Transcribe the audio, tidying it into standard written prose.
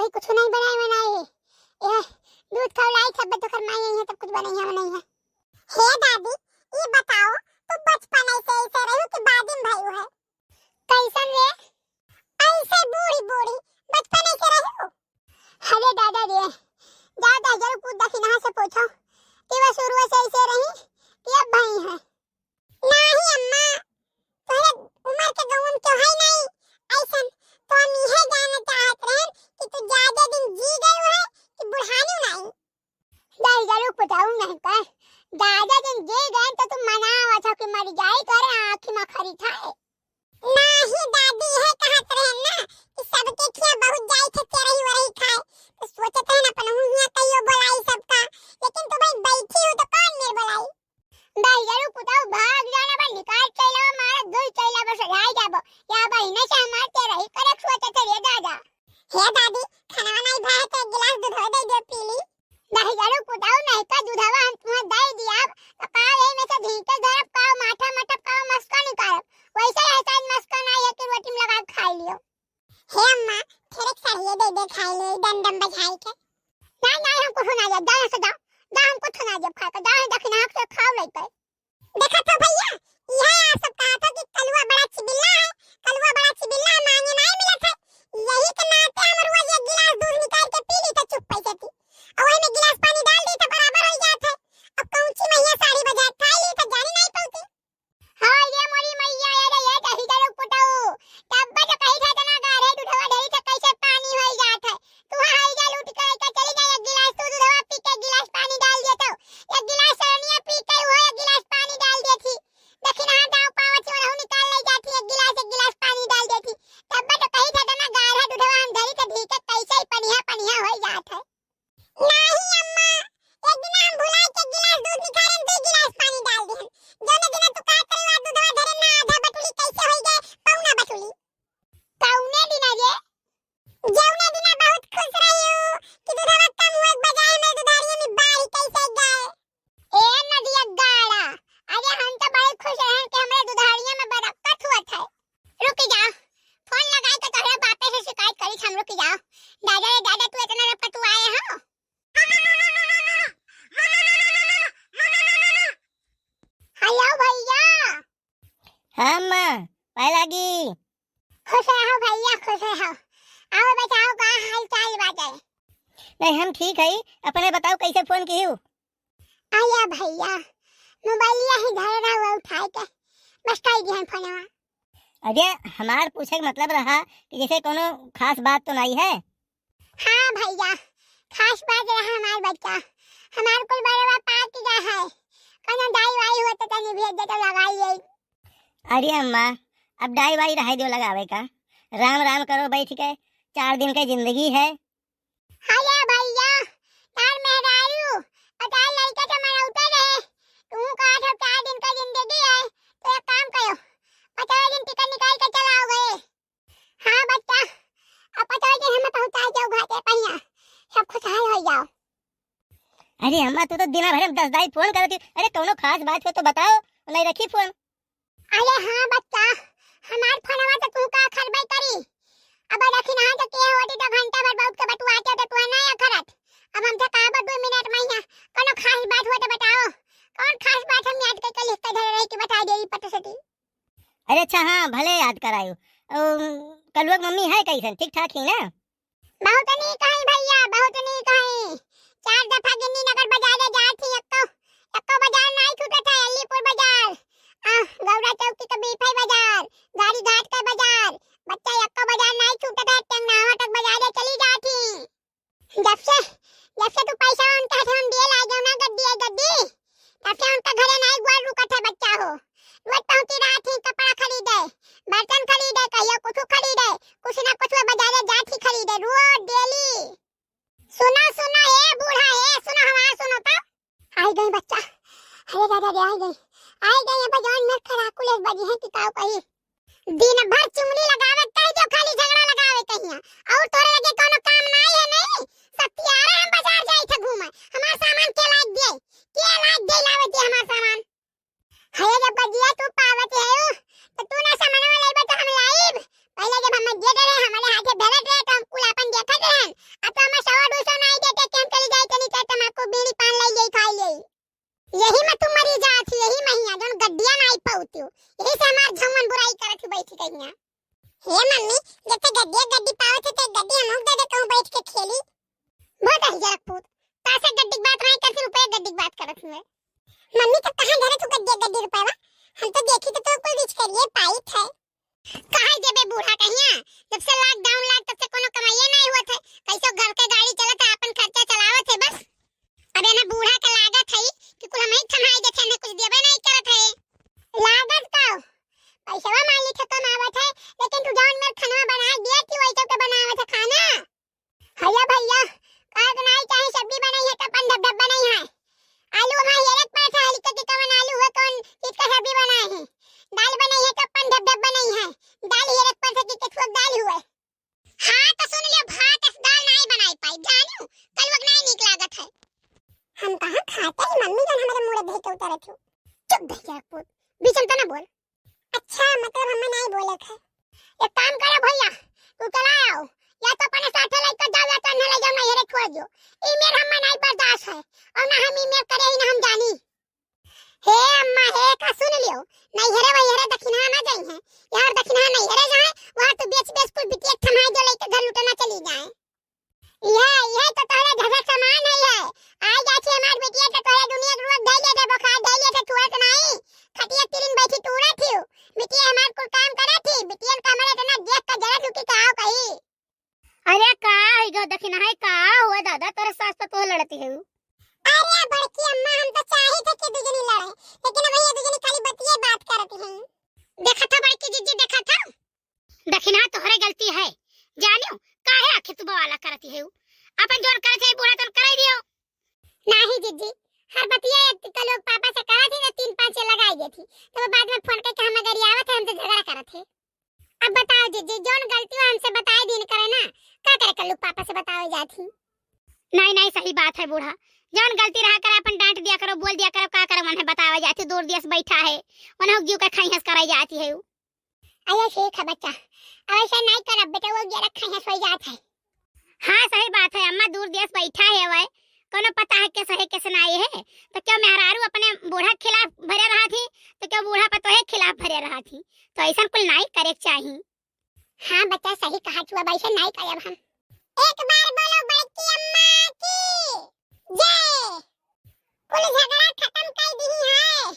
वही कुछ नहीं बनाए ये दूध खवलाई सब तो खरमाई है तब कुछ बनाई है। हे दादी ये बताओ तू बचपन ऐसे ऐसे रही कि दादी भाई है कैसन रे ऐसे बूढ़ी बूढ़ी बचपन ऐसे रही। अरे दादा रे दादा जरूर कुछ दखिना से पूछो कि वह शुरू से ऐसे रही कि अब भाई है नहीं अम्मा तोरे उम्र के गौन तो है नहीं ऐसन तो हम यह जानना चाहत रहे कि तू ज्यादा दिन जी गई है कि बुढ़ानी नहीं। दाई जरूर बताऊं नहीं कर ज्यादा दिन जी गए तो तुम मनावा था कि मर जाए करे आँखी में खरी थाए नहीं दादी है कहत रहे ना कि सबके खिया बहुत जाई थे तेरे ही वही खाए तो सोचत है ना अपन हुनिया कहियो बुलाई सबका लेकिन तू भाई बैठी हो तो कौन मेरे बुलाई। दाई जरूर बताओ भाग जाना बा निकाल चला मारा दुई चला बस जाई जाबो या भाई न से मारते रही करेक्ट सोचत रे दादा। हे दादी खाना बनाई भाई तो एक गिलास दूध दे दे पी ली। दाई जरूर बताओ नहीं का दूधवा हम तुम्हें दे दिया तो काल है में से ढीके धरब का माथा मटक का मस्का निकालब वैसे ऐसा मस्का नहीं है कि रोटी में लगा खा लियो। हे अम्मा फिर एक सरिये दे दे खाई ले दंडम बजाई के नहीं हमको सुना जा दाना से दाओ दा हमको सुना जब खा का दाना दखना से खाओ लेते देखा तो भैया यह आप सब कहा था कि कलुआ बड़ा चिबिल्ला है कलुआ बड़ा चिबिल्ला मांगे नहीं मिला था यही के नाते हम रोज एक गिलास दूध निकाल के पी ली था चुप पैसे थी और वही में गिलास पानी डाल दी तो बराबर हो जाता है। अब कौन-सी मैया साड़ी बजा खा ली तो जानी नहीं पौती। हां ये मोरी मैया ये दही जरूर पुटाओ तब बज कहीं था तना गारे दूधवा ढेरी से कैसे पानी हो जात है तू हाई जा लूट के चली जा एक गिलास तू दूधवा पी के गिलास पानी डाल दिया तो एक गिलास सरनिया पी के वो एक गिलास पानी डाल दी थी दक्षिणा दाव पावती और निकाल ले जाती एक गिलास पानी डाल देती तब बज कहीं था तना गारे दूधवा हम ढेरी से ढीके कैसे पनिया हो जात है। नहीं अम्मा एक दिन हम भुला के गिलास दूध निकालें दो गिलास पानी डाल दें दोनों दिन तू का करवा दूधवा धरे ना आधा बटुली कैसे हो गए पौना बटुली कौने दिन जे जौने दिन बहुत खुश रही हूं कि दूधवा कम हुए बाजार में दुधारियों में बारी कैसे गए ए नदिया गाड़ा अरे हम तो बड़े खुश रहे कि हमरे दुधारियों में बरकत हुआ था। रुक जा फोन लगाए तो तोहरे बापे से शिकायत करी हम रुक जाओ दादा तू इतना रपट तू आए हो हेलो भैया। हाँ माँ पाए लागी खुश रहो भैया खुश रहो आओ बताओ का हाल चाल बाटे। नहीं हम ठीक है अपने बताओ कैसे फोन की हूँ। आया भैया मोबाइलिया ही धर रहा हुआ उठाए के बस कई दिहन फोनवा। अरे हमार पूछे का मतलब रहा कि जैसे कोनो खास बात तो नहीं है। हाँ भैया खास बात रहा हमार बच्चा हमार कुल बड़वा पार्टी का है कोनो दाई वाई हो तो तनी भेज दे तो लगाइए। अरे अम्मा अब डाई वाई रह दो लगावे का राम राम करो बैठ के 4 दिन की जिंदगी है। हाया भैया तार मेहरारू अतार लड़के तो मनौते रहे तू कहा था 4 दिन का जिंदगी है तो एक काम करो 15 दिन टिकट निकाल के चलाओ गए। हाँ बच्चा अब 15 दिन हमें पहुंचा जाओ घर के पहिया सब खुशहाल हो जाओ। अरे अम्मा तू तो दिन भर में 10 दाई फोन करती अरे कोनो खास बात हो तो बताओ नहीं रखी फोन। अरे हाँ बच्चा हमार फोनवा तो तू का खरबे करी अब रखी ना तो के होती तो घंटा भर बहुत के बटुआते तो तू ना खरत अब हम तो काबा 2 मिनट मैया कोनो खास बात हो तो बताओ कौन खास बात हम याद करके लिख के धरे रही कि बता देई पता सटी। अरे अच्छा हाँ भले याद करायो कलुआ मम्मी है कैसन ठीक ठाक ही ना। बहुत नहीं कहीं भैया बहुत नहीं कहीं 4 दफा गिन्नी नगर बाजार जाती एक्को बाजार नहीं छूटा था अलीपुर बाजार गौरा चौकी का बीफाई बाजार गाड़ी घाट का बाजार बच्चा एक्को बाजार नहीं छूटा था टंगनावा तक बाजार चली जाती जब से तू पैसा उनके हाथ में दिए लागे ना गद्दी तब से उनका घरे नहीं ग्वाल रुका था बच्चा हो रोज पहुंची रहा थी कपड़ा खरीदे बर्तन खरीदे कहियो कुछ खरीदे कुछ ना कुछ बाजार जाती खरीदे रोज डेली। सुना ए बूढ़ा है सुनो हमारा सुनो तो आई गई बच्चा अरे दादा आई गई अब जौन में खराकुले बजी है कि काऊ कही दिन भर चुंगली लगावे कहीं जो खाली झगड़ा लगावे कहीं और तोरे लगे कोनो काम नहीं है नहीं सत्यारे हम बाजार जाई थे घूमे हमार सामान के लाग दे लावे दे हमार सामान है जब बजिया तू पावत है तो तू ना सामान में लेबे तो हम लाइब पहले जब हम दे रहे हमारे हाथे भेलत रहे तो हम कुल अपन देखत रहे यही से हमार झमन बुराई करत बैठी कहिया। हे मम्मी जते गड्डी पावत थे गड्डी हम दे दे कहूं बैठ के खेली। बहुत आई जरा पूत तासे गड्डी बात नहीं करती रुपए गड्डी बात करत हुए। मम्मी तो कहां धरे तू गड्डी रुपएवा हम तो देखी तो कोई रिच करिए पाई थे। कहां जेबे बूढ़ा कहिया जब से लॉकडाउन लाग तब से कोनो कमाईए नहीं हुआ थे कैसो घर के गाड़ी चलत है अपन खर्चा चलावत है बस। अबे ना बूढ़ा का लागत है कि कुल हम ही थमाई देथे ने कुछ देबे नहीं करत है। लागत का पैसा मालिक है कम आवत है लेकिन तू जान मेरे खाना बना दिया कि वही तो बनावत है खाना। भैया भैया काग नहीं चाहे सब्जी बनाई है तो अपन डब्बा बनाई है। आलू हमारे एक पैसा है लिख के कौन आलू है कौन चीज का सब्जी बनाए हैं। दाल बनाई है तो अपन डब्बा नहीं है दाल ही एक पैसा की कुछ दाल हुए। हां तो सुन लियो भात दाल नहीं बनाई पाई जानू कल वक्त नहीं निक लागत है। हम कहां खाते ही मम्मी जान हमारे मुंह भेज के उतारे थे। चुप भैया पुत बीच में तो ना बोल। अच्छा मतलब हम नहीं बोले थे। एक काम करो भैया तू चला आओ या तो अपने साथ लेकर जाओ या तो न ले जाओ ना हेरे छोड़ दो। ईमेल हम नहीं बर्दाश्त है और ना हम ईमेल करे ही ना हम जानी। हे अम्मा हे का सुन लियो नहीं हेरे वही हेरे दक्षिणा ना जाई है यार दक्षिणा नहीं हेरे जाए वहां तो बेच बेच कुछ बिटिया थमाई दो लेके घर लुटना चली जाए। ये तो तोरे घर सामान है ये आ जाछे हमार बिटिया के तोरे दुनिया के रोज दे दे बुखार दे दे तुरंत नहीं खटिया तिरिन बैठी तूरा थी बिटिया हमार कुल काम करे थी बिटिया का मरे तो ना देख का जरा दुखी का आओ कही। अरे का है गो दक्षिणा है का हुआ दादा तोरे सास तो लड़ती है। अरे बड़की अम्मा हम तो चाहे थे कि दुजनी लड़े लेकिन अब ये दुजनी खाली बतिये बात करती हैं। देखा था बड़की जीजी देखा था दक्षिणा तोहरे गलती है जानियो काहे आखिर तू बवाला करती है अपन जोन करे थे बूढ़ा तोन कराई दियो। नहीं जीजी हर बतिया कल लोग पापा से कहा थी तो 3-5 लगाई गई थी तो वो बाद में फोन करके हम अगर आवत है हमसे झगड़ा करत थे। अब बताओ जीजी जोन गलती हो हमसे बताए दिन करे ना का करे कल लोग पापा से बतावे जाती। नहीं नहीं सही बात है बूढ़ा जौन गलती रहा करे अपन डांट दिया करो बोल दिया करो का करे मन है बतावे जाती दूर दिस बैठा है मन हो जीव का खाई हंस कराई जाती है। अरे ठीक है बच्चा ऐसा नहीं कर बेटा वो जरा खाई हंस हो जात है। हां सही बात है अम्मा दूर देश बैठा है वह कोनो पता है कैसे है कैसे नहीं है तो क्यों मेहरारू अपने बूढ़ा के खिलाफ भरे रहा थी तो क्यों बूढ़ा पर तो है खिलाफ भरे रहा थी तो ऐसा कुल नहीं करे चाहिए। हां बच्चा सही कहा तू अब ऐसा नहीं करब हम। एक बार बोलो बड़की अम्मा की जय कुल झगड़ा खत्म कर दी है।